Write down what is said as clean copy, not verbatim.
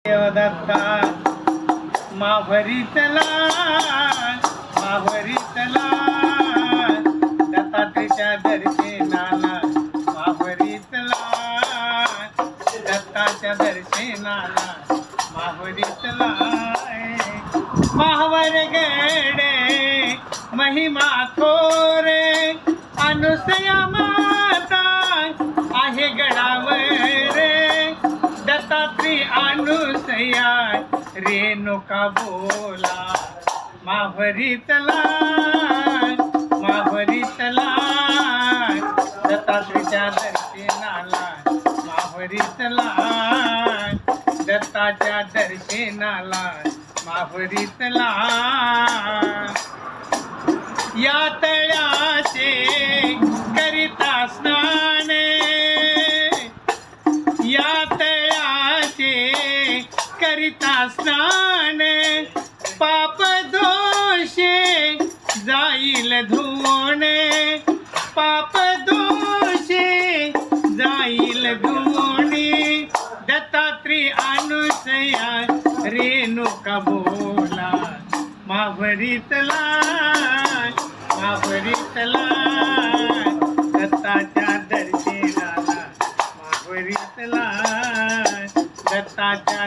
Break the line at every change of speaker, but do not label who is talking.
देवदत्ता माभरीतला दत्तात्रेच्या दर्शनाला माभरीतला दत्ताच्या दर्शनाला माभरीतला माहवर गडे महिमा थोरे अनुसया माता आहे गडावर दत्तात्री अनुसया रेणुका बोला माभरीतला दत्तात्रेच्या दर्शनाला माभरीतला दत्ताच्या दर्शनाला माभरीतला या तळ्याचे करिता स्नान या तळ्याचे करिता स्नान पाप दोषे जाईल धुवून पाप दोषे जाईल धुवून दत्तात्री अनुसया रेणुका बोला माभरीतला दत्ताच्या दर्शनाला माभरीतला दत्ताच्या